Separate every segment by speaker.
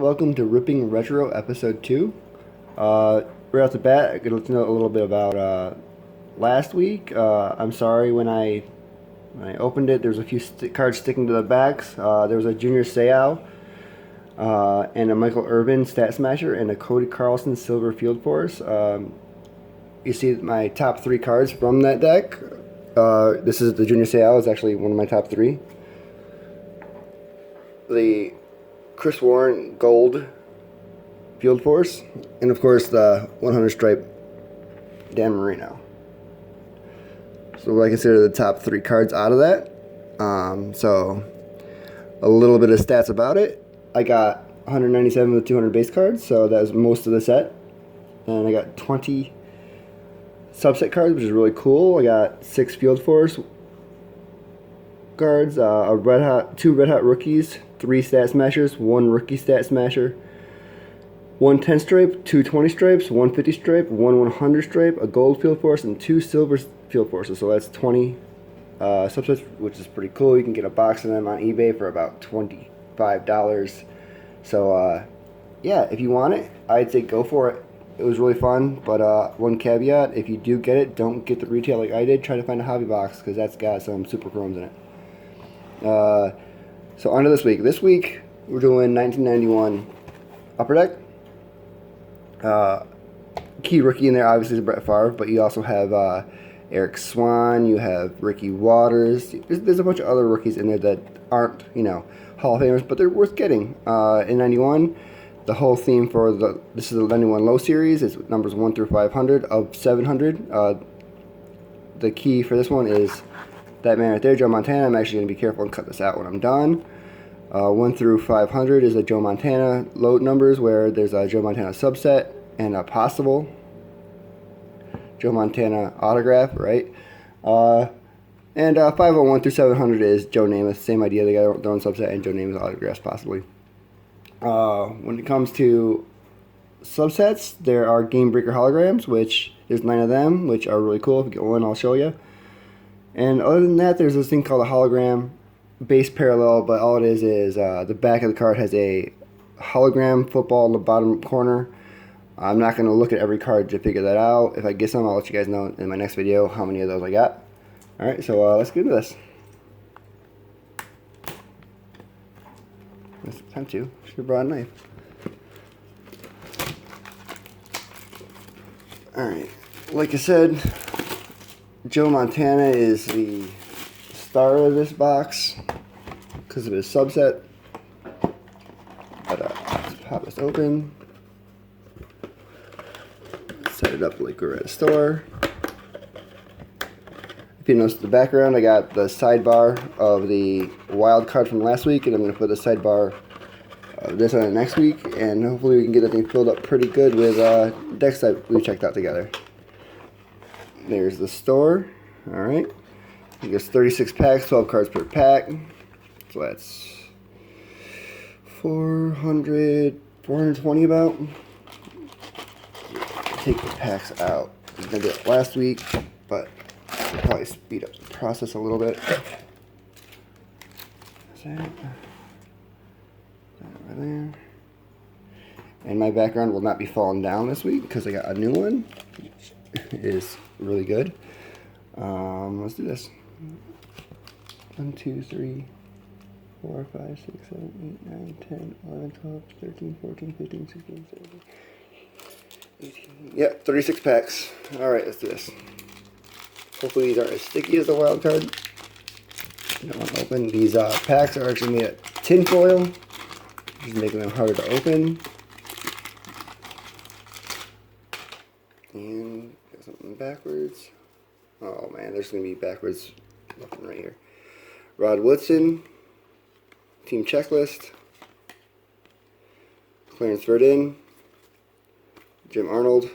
Speaker 1: Welcome to Ripping Retro Episode 2. Right off the bat, I could let you know a little bit about last week. I'm sorry when I opened it, there was a few cards sticking to the backs. There was a Junior Seau and a Michael Irvin Stat Smasher and a Cody Carlson Silver Field Force. You see my top three cards from that deck. This is the Junior Seau. It's actually one of my top three. The Chris Warren Gold Field Force, and of course the 100 stripe Dan Marino. So I consider the top three cards out of that. So a little bit of stats about it. I got 197 with 200 base cards, so that was most of the set. And I got 20 subset cards, which is really cool. I got 6 Field Force cards, two Red Hot rookies, 3 Stat Smashers, 1 rookie Stat Smasher, 1 10 stripe, 2 20 stripes, 1 50 stripe, 1 100 stripe, a gold Field Force, and 2 silver Field Forces. So that's 20 subsets, which is pretty cool. You can get a box of them on eBay for about $25. So yeah, if you want it, I'd say go for it. It was really fun, but one caveat: if you do get it, don't get the retail like I did. Try to find a hobby box because that's got some super chromes in it. So on to this week. This week we're doing 1991 Upperdeck. Key rookie in there obviously is Brett Favre, but you also have Eric Swan, you have Ricky Waters. There's a bunch of other rookies in there that aren't, Hall of Famers, but they're worth getting. In 91, the whole theme for this is the 91 Low Series. It's numbers 1 through 500 of 700. The key for this one is that man right there, Joe Montana. I'm actually going to be careful and cut this out when I'm done. 1 through 500 is a Joe Montana load numbers, where there's a Joe Montana subset and a possible Joe Montana autograph, right? And 501 through 700 is Joe Namath. Same idea. They got their own subset and Joe Namath autographs possibly. When it comes to subsets, there are Game Breaker holograms, which there's 9 of them, which are really cool. If you get one, I'll show you. And other than that, there's this thing called a hologram base parallel, but all it is the back of the card has a hologram football in the bottom corner. I'm not going to look at every card to figure that out. If I get some, I'll let you guys know in my next video how many of those I got. Alright, so let's get into this. It's time to. Should have brought a knife. Alright, like I said, Joe Montana is the star of this box because of his subset. But let's pop this open. Set it up like we're at a store. If you notice the background, I got the sidebar of the wild card from last week, and I'm going to put the sidebar of this on it next week, and hopefully we can get that thing filled up pretty good with decks that we checked out together. There's the store. Alright. I guess 36 packs, 12 cards per pack. So that's 420 about. Take the packs out. I was going to do it last week, but I'll probably speed up the process a little bit. That right there. And my background will not be falling down this week because I got a new one, which is really good. Let's do this. 1, 2, 3, 4, 5, 6, 7, 8, 9, 10, 11, 12, 13, 14, 15, 16, 17, 18. Yep, 36 packs. Alright, let's do this. Hopefully these aren't as sticky as the wild card. Don't want to open. These packs are actually made of tin foil, which is making them harder to open. And got something backwards. Oh man, there's going to be backwards looking right here. Rod Woodson, team checklist, Clarence Verdin, Jim Arnold,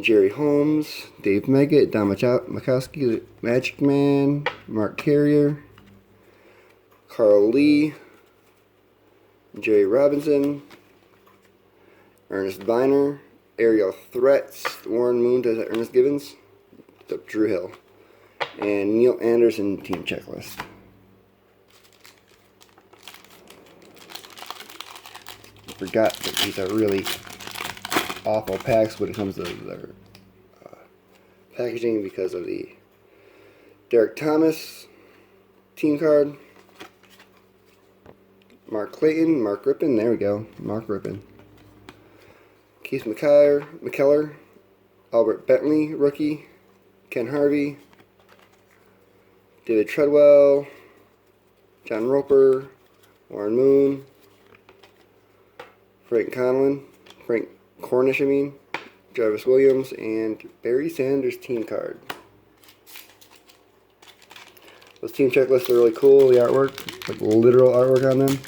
Speaker 1: Jerry Holmes, Dave Meggett, Don Makowski, Magic Man, Mark Carrier, Carl Lee, Jerry Robinson, Ernest Viner, Aerial Threats, Warren Moon, does that Ernest Gibbons, Drew Hill, and Neil Anderson, team checklist. forgot that these are really awful packs when it comes to their packaging because of the Derek Thomas team card. Mark Clayton, Mark Rippon, there we go, Mark Rippon. Keith McKellar, Albert Bentley, rookie. Ken Harvey, David Treadwell, John Roper, Warren Moon, Frank Cornish, Jarvis Williams, and Barry Sanders team card. Those team checklists are really cool, the artwork, like literal artwork on them.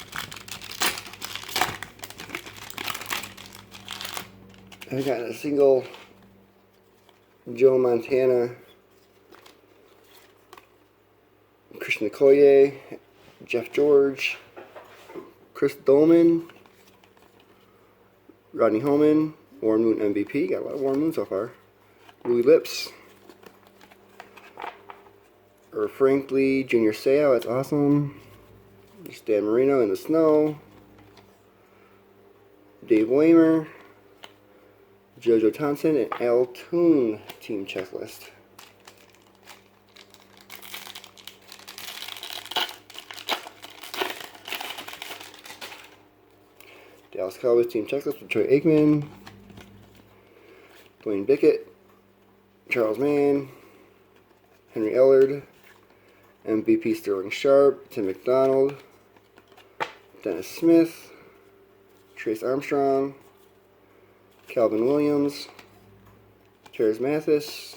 Speaker 1: I got a single Joe Montana, Christian Okoye, Jeff George, Chris Dolman, Rodney Holman, Warren Moon MVP, got a lot of Warren Moon so far, Louis Lips, Frank Lee, Junior Seau, that's awesome, Dan Marino in the snow, Dave Waymer, JoJo Thompson, and Al Toon team checklist. Dallas Cowboys team checklist with Troy Aikman, Dwayne Bickett, Charles Mann, Henry Ellard, MVP Sterling Sharp, Tim McDonald, Dennis Smith, Trace Armstrong, Calvin Williams, Terrence Mathis,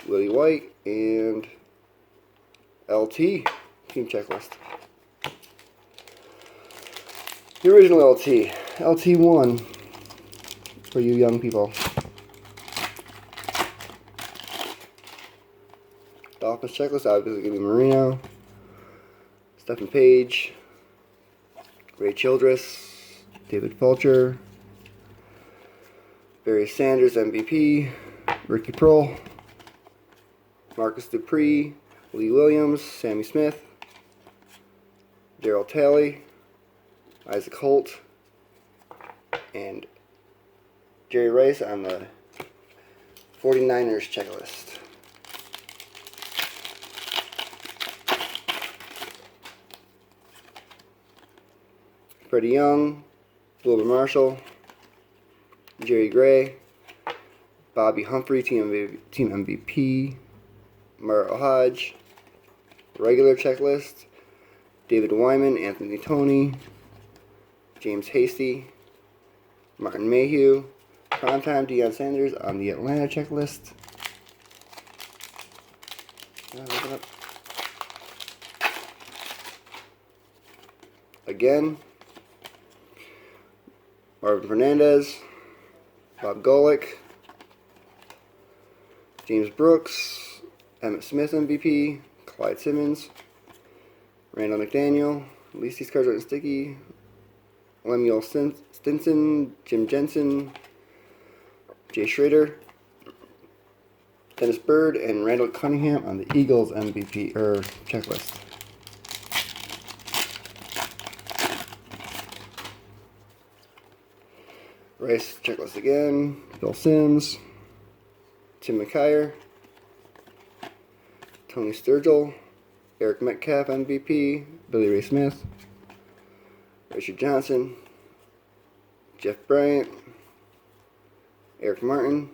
Speaker 1: Willie White, and LT team checklist. The original LT, LT1 for you young people. Dolphins checklist, obviously going to be Marino, Stephen Page, Ray Childress, David Fulcher, Barry Sanders MVP, Ricky Prohl, Marcus Dupree, Lee Williams, Sammy Smith, Darryl Talley, Isaac Holt, and Jerry Rice on the 49ers checklist. Freddie Young, Wilbur Marshall, Jerry Gray, Bobby Humphrey, team MVP, Merrill Hodge, regular checklist, David Wyman, Anthony Toney, James Hasty, Martin Mayhew, primetime Deion Sanders on the Atlanta checklist. Look it up. Again, Marvin Fernandez, Bob Golick, James Brooks, Emmitt Smith MVP, Clyde Simmons, Randall McDaniel, at least these cards aren't sticky, Lemuel Stinson, Jim Jensen, Jay Schrader, Dennis Byrd, and Randall Cunningham on the Eagles MVP checklist. Rice checklist again. Bill Sims, Tim McKyer, Tony Sturgill, Eric Metcalf MVP, Billy Ray Smith, Richard Johnson, Jeff Bryant, Eric Martin,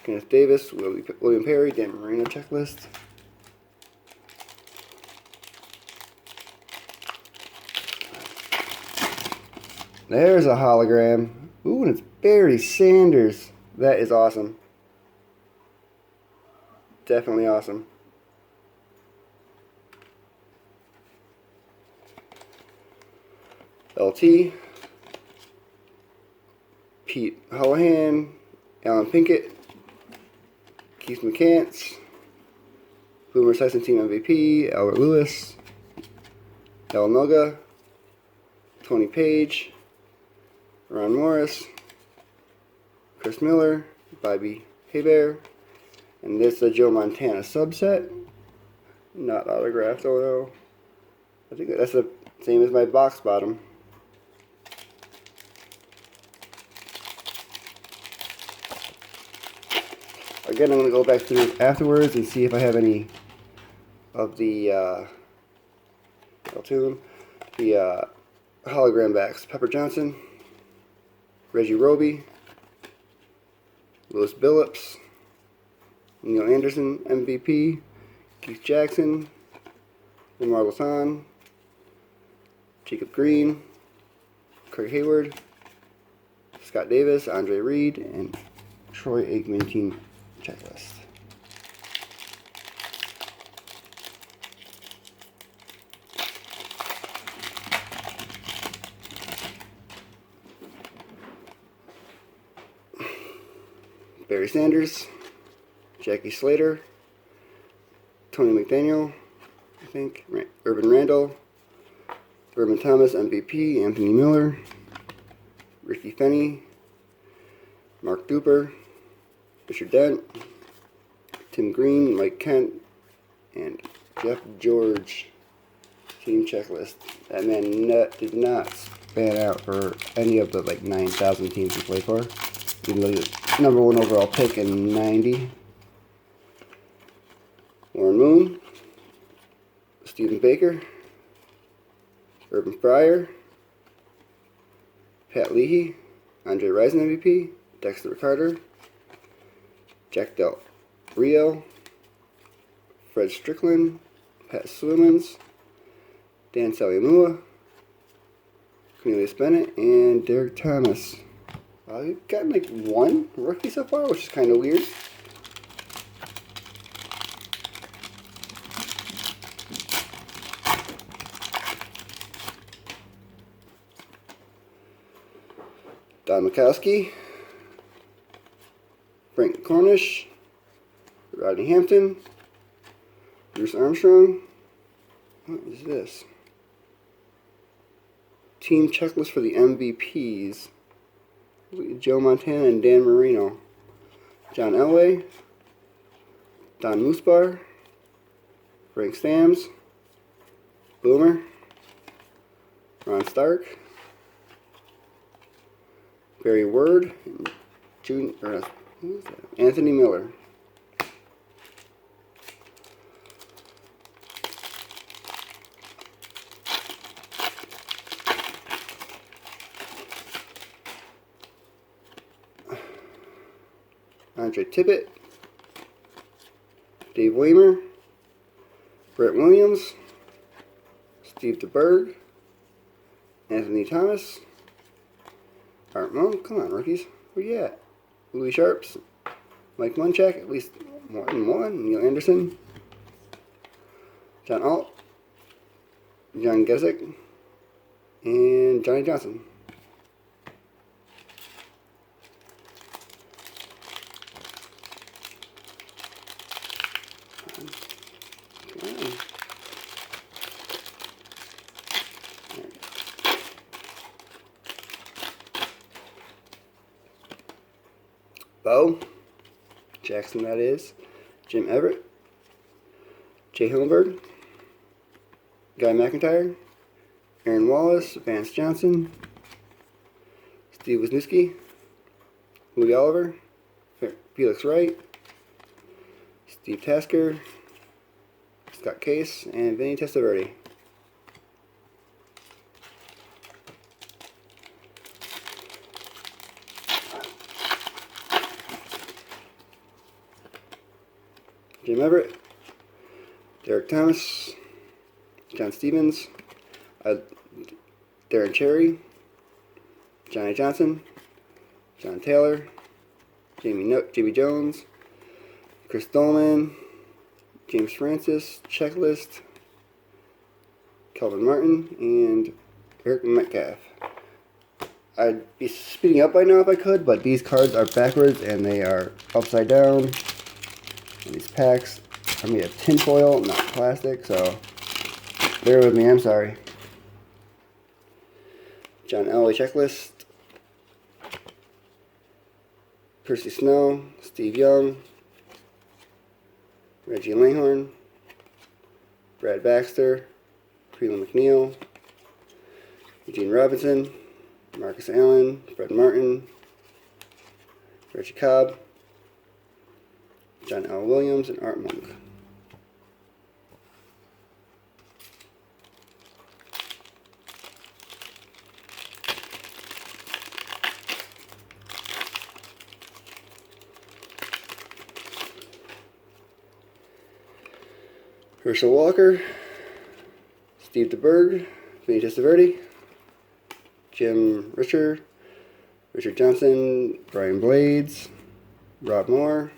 Speaker 1: Kenneth Davis, William Perry, Dan Marino checklist. There's a hologram. Ooh, and it's Barry Sanders. That is awesome. Definitely awesome. LT, Pete Holohan, Alan Pinkett, Keith McCants, Boomer Esiason team MVP, Albert Lewis, El Noga, Tony Page, Ron Morris, Chris Miller, Bobby Hebert, and this is a Joe Montana subset. Not autographed, although I think that's the same as my box bottom. again, I'm going to go back through afterwards and see if I have any of the hologram backs. Pepper Johnson, Reggie Roby, Louis Billups, Neil Anderson, MVP, Keith Jackson, Lamar Lasan, Jacob Green, Craig Hayward, Scott Davis, Andre Reed, and Troy Aikman team checklist. Barry Sanders, Jackie Slater, Tony McDaniel, I think, Urban Randall, Urban Thomas, MVP, Anthony Miller, Ricky Fenny, Mark Duper, Richard Dent, Tim Green, Mike Kent, and Jeff George team checklist. That man did not span out for any of the 9,000 teams he played for. Even though he was #1 overall pick in '90. Warren Moon, Stephen Baker, Urban Fryer, Pat Leahy, Andre Rison MVP, Dexter Carter, Jack Del Rio, Fred Strickland, Pat Swimans, Dan Saliamua, Cornelius Bennett, and Derek Thomas. We've gotten 1 rookie so far, which is kind of weird. Don Mikowski, Frank Cornish, Rodney Hampton, Bruce Armstrong. What is this? Team checklist for the MVPs. Joe Montana and Dan Marino. John Elway, Don Moosbar, Frank Stams, Boomer, Ron Stark, Barry Word, and Anthony Miller. Andre Tippett, Dave Waymer, Brett Williams, Steve DeBerg, Anthony Thomas, Art Monk, come on rookies, where you at? Louis Sharps, Mike Munchak, at least more than one, Neil Anderson, John Alt, John Gesick, and Johnny Johnson. Bo Jackson, that is, Jim Everett, Jay Hillenberg, Guy McIntyre, Aaron Wallace, Vance Johnson, Steve Wisniewski, Louis Oliver, Felix Wright, Steve Tasker, Scott Case, and Vinny Testaverde. Jim Everett, Derek Thomas, John Stevens, Darren Cherry, Johnny Johnson, John Taylor, Jamie Jones, Chris Dolman, James Francis, Checklist, Kelvin Martin, and Eric Metcalf. I'd be speeding up by now if I could, but these cards are backwards and they are upside down. And these packs are made of tinfoil, not plastic, so bear with me, I'm sorry. John Elway checklist. Percy Snow, Steve Young, Reggie Langhorne, Brad Baxter, Creelan McNeil, Eugene Robinson, Marcus Allen, Fred Martin, Reggie Cobb, John L. Williams, and Art Monk. Herschel Walker, Steve DeBerg, Vinny Testaverde, Jim Richard, Richard Johnson, Brian Blades, Rob Moore,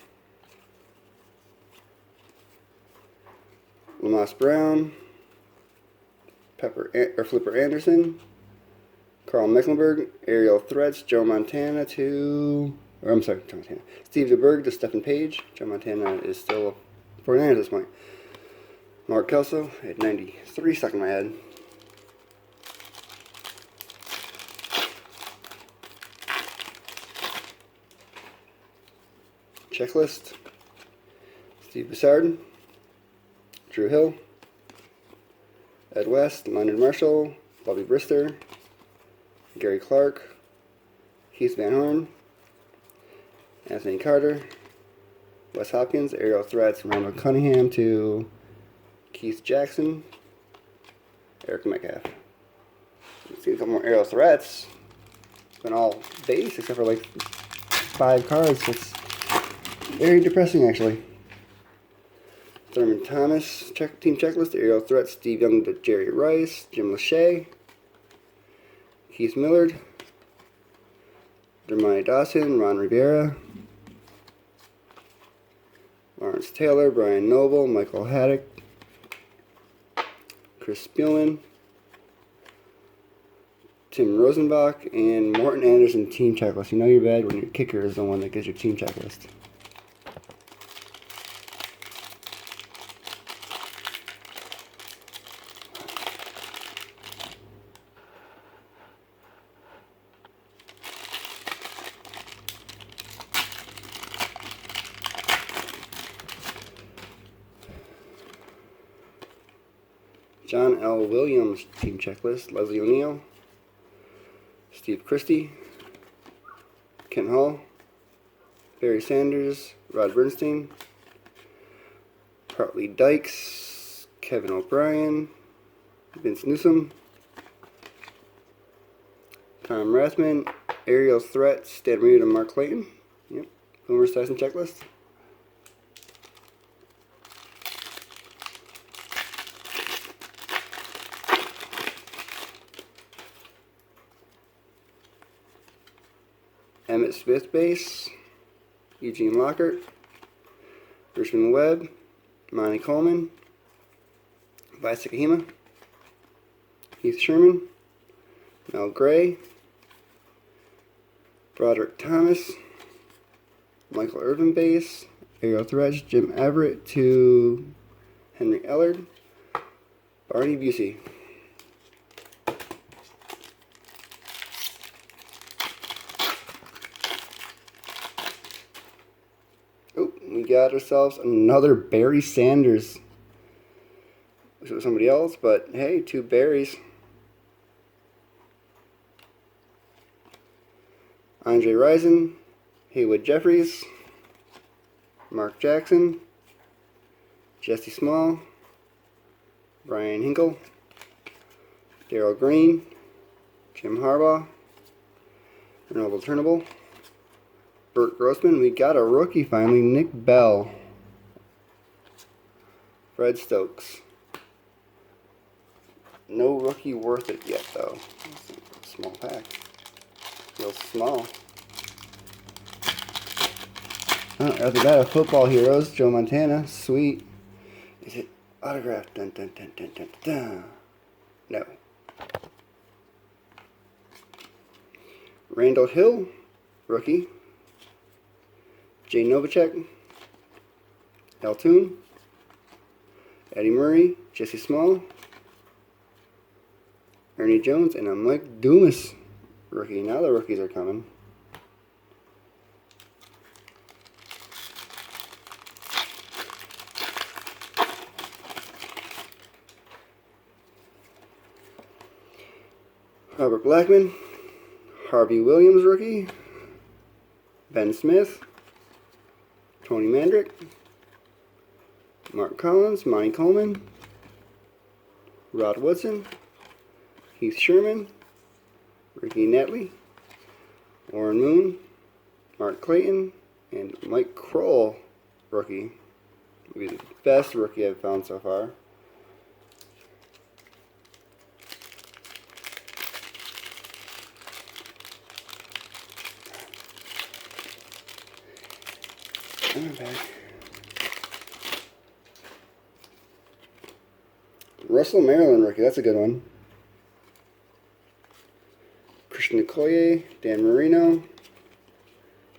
Speaker 1: Lamas Brown, Flipper Anderson, Carl Mecklenburg, Aerial Threats, Joe Montana to, or I'm sorry, Joe Montana, Steve DeBerg to Stephen Page. Joe Montana is still 49 at this point. Mark Kelso at 93, stuck in my head. Checklist. Steve Bissard, Drew Hill, Ed West, Leonard Marshall, Bobby Brister, Gary Clark, Keith Van Horn, Anthony Carter, Wes Hopkins, Aerial Threats, Randall Cunningham to Keith Jackson, Eric Metcalf. Let's see a couple more Aerial Threats. It's been all base except for like 5 cards. It's very depressing actually. Thurman Thomas, team checklist, Aerial Threats, Steve Young to Jerry Rice, Jim Lachey, Keith Millard, Dermani Dawson, Ron Rivera, Lawrence Taylor, Brian Noble, Michael Haddock, Chris Spielman, Tim Rosenbach, and Morton Anderson team checklist. You know you're bad when your kicker is the one that gets your team checklist. John L. Williams team checklist, Leslie O'Neill, Steve Christie, Ken Hall, Barry Sanders, Rod Bernstein, Hartley Dykes, Kevin O'Brien, Vince Newsom, Tom Rathman, Aerial Threats, Stan Reed and Mark Clayton. Yep, Boomer Tyson checklist. Emmett Smith base, Eugene Lockhart, Richmond Webb, Monty Coleman, Visca Kahima, Heath Sherman, Mel Gray, Broderick Thomas, Michael Irvin base, Aerial Threats, Jim Everett to Henry Ellard, Barney Busey. We got ourselves another Barry Sanders. Wish it was somebody else, but hey, 2 Barrys. Andre Rison, Haywood Jeffries, Mark Jackson, Jesse Small, Brian Hinkle, Darryl Green, Jim Harbaugh, Ronald Turnbull, Burt Grossman. We got a rookie finally, Nick Bell. Fred Stokes. No rookie worth it yet, though. Small pack. Feels small. Oh, they got a Football Heroes, Joe Montana. Sweet. Is it autographed? Dun, dun, dun, dun, dun, dun. No. Randall Hill, rookie. Jay Novacek, Al Toon, Eddie Murray, Jesse Small, Ernie Jones, and a Mike Dumas rookie. Now the rookies are coming. Robert Blackman, Harvey Williams rookie, Ben Smith, Tony Mandrick, Mark Collins, Monty Coleman, Rod Woodson, Heath Sherman, Ricky Netley, Warren Moon, Mark Clayton, and Mike Kroll, rookie. Maybe the best rookie I've found so far. Russell Maryland rookie, that's a good one. Christian Okoye, Dan Marino,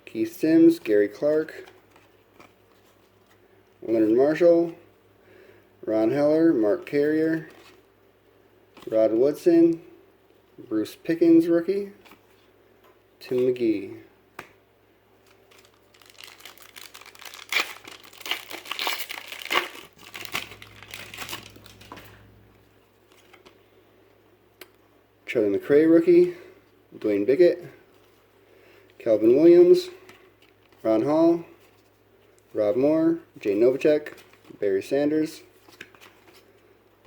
Speaker 1: Keith Sims, Gary Clark, Leonard Marshall, Ron Heller, Mark Carrier, Rod Woodson, Bruce Pickens rookie, Tim McGee. Charlie McRae rookie, Dwayne Bickett, Calvin Williams, Ron Hall, Rob Moore, Jay Novacek, Barry Sanders,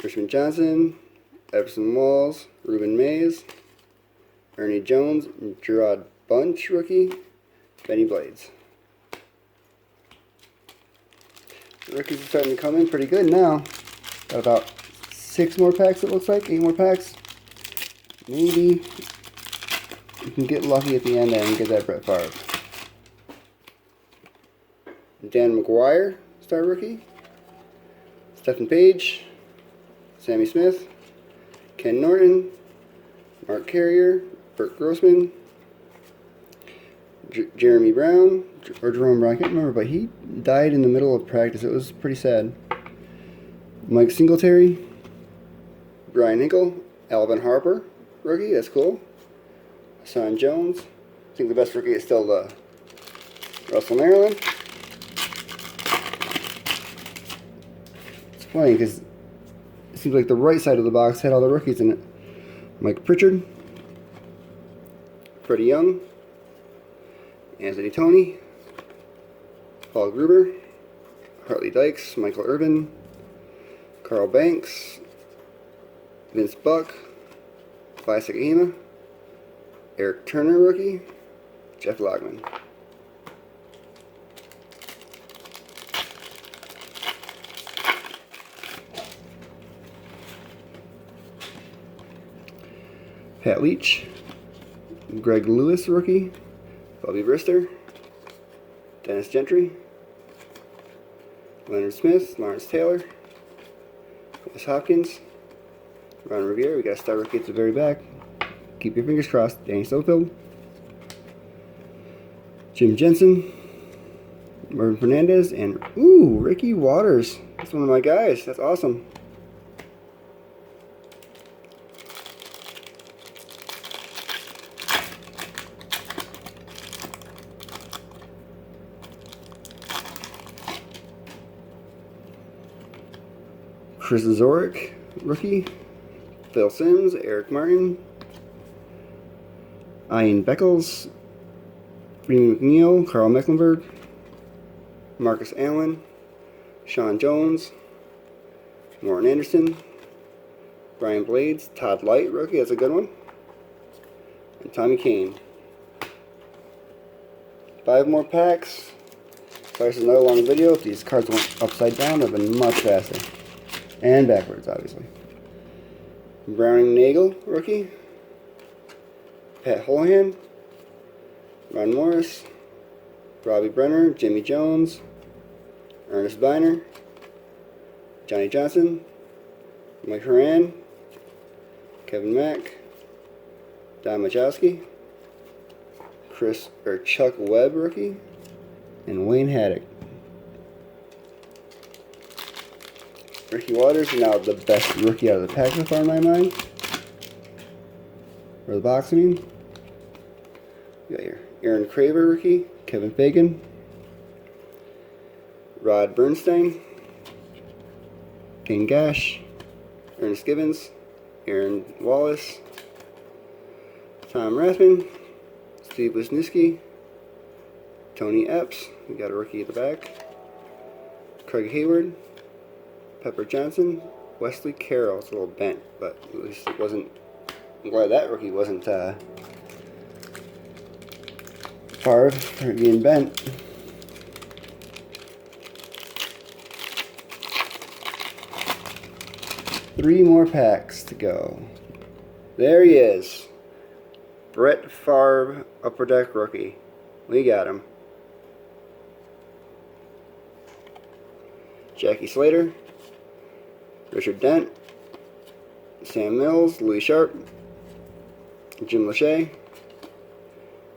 Speaker 1: Richmond Johnson, Everson Walls, Ruben Mays, Ernie Jones, Gerard Bunch rookie, Benny Blades. The rookies are starting to come in pretty good now. Got about 6 more packs, it looks like, 8 more packs. Maybe you can get lucky at the end and get that Brett Favre. Dan McGuire, star rookie. Stephen Page, Sammy Smith, Ken Norton, Mark Carrier, Burt Grossman, Jeremy Brown, or Jerome Brown, I can't remember, but he died in the middle of practice. It was pretty sad. Mike Singletary, Brian Hinkle, Alvin Harper, rookie, that's cool. Hassan Jones. I think the best rookie is still Russell Maryland. It's funny because it seems like the right side of the box had all the rookies in it. Mike Pritchard, Freddie Young, Anthony Toney, Paul Gruber, Hartley Dykes, Michael Irvin, Carl Banks, Vince Buck, Classic Ema, Eric Turner rookie, Jeff Logman. Pat Leach, Greg Lewis rookie, Bobby Brister, Dennis Gentry, Leonard Smith, Lawrence Taylor, Wes Hopkins, Ron Rivera. We got a star rookie at the very back. Keep your fingers crossed. Danny Stofield, Jim Jensen, Mervin Fernandez, and Ricky Waters. That's one of my guys. That's awesome. Chris Zorick, rookie. Phil Simms, Eric Martin, Ian Beckles, Reed McNeil, Carl Mecklenburg, Marcus Allen, Sean Jones, Morton Anderson, Brian Blades, Todd Light, rookie, that's a good one, and Tommy Kane. 5 more packs. Sorry, this is another long video. If these cards went upside down, it would have been much faster. And backwards, obviously. Browning Nagel, rookie. Pat Holohan, Ron Morris, Robbie Brenner, Jimmy Jones, Ernest Biner, Johnny Johnson, Mike Horan, Kevin Mack, Don Majowski, Chuck Webb, rookie, and Wayne Haddock. Ricky Waters is now the best rookie out of the pack so far in my mind. Or the box, I mean. We got here Aaron Craver, rookie. Kevin Fagan. Rod Bernstein. Kane Gash. Ernest Gibbons. Aaron Wallace. Tom Rathman. Steve Wisniewski. Tony Epps. We got a rookie at the back. Craig Hayward. Pepper Johnson, Wesley Carroll. It's a little bent, but at least it wasn't. I'm glad that rookie wasn't Favre for being bent. Three more packs to go. There he is. Brett Favre, Upperdeck rookie. We got him. Jackie Slater, Richard Dent, Sam Mills, Louis Sharp, Jim Lachey,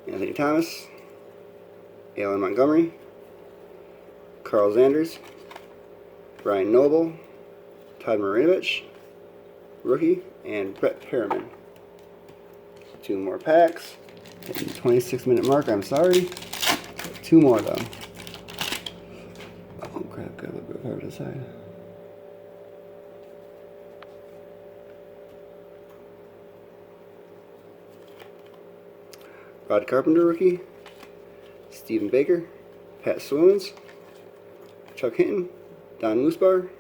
Speaker 1: Anthony Thomas, Alan Montgomery, Carl Zanders, Brian Noble, Todd Marinovich, rookie, and Brett Perriman. Two more packs. Hitting the 26-minute mark, I'm sorry. Two more though. Oh crap, got a little bit over to the side. Rod Carpenter rookie, Stephen Baker, Pat Swillens, Chuck Hinton, Don Moosbar,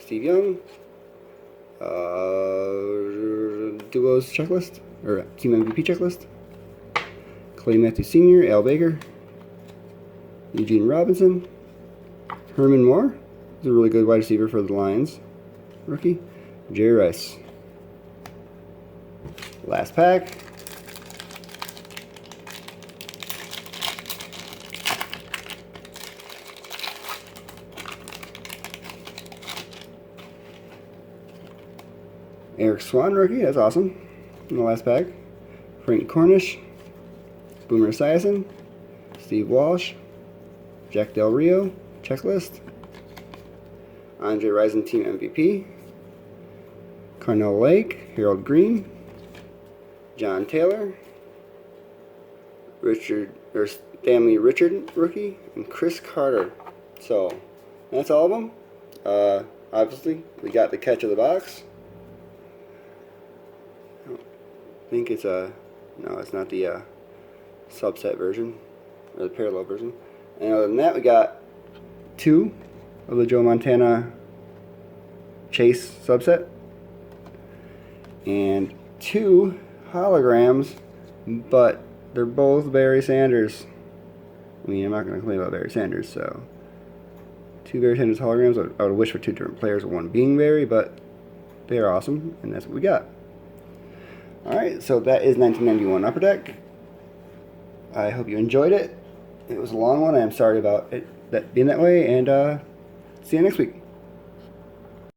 Speaker 1: Steve Young, Duo's checklist, or Team MVP checklist, Clay Matthews Sr., Al Baker, Eugene Robinson, Herman Moore, is a really good wide receiver for the Lions, rookie, Jerry Rice. Last pack. Eric Swan rookie, that's awesome. In the last pack. Frank Cornish, Boomer Esiason, Steve Walsh, Jack Del Rio, checklist, Andre Rison Team MVP, Carnell Lake, Harold Green, John Taylor, Stanley Richard rookie, and Chris Carter. So that's all of them. Obviously, we got the catch of the box. I think it's no, it's not the subset version, or the parallel version. And other than that, we got two of the Joe Montana Chase subset, and two holograms, but they're both Barry Sanders. I mean, I'm not going to complain about Barry Sanders, so two Barry Sanders holograms. I would wish for two different players, one being Barry, but they are awesome, and that's what we got. Alright, so that is 1991 Upperdeck. I hope you enjoyed it. It was a long one. I am sorry about it being that way, and see you next week.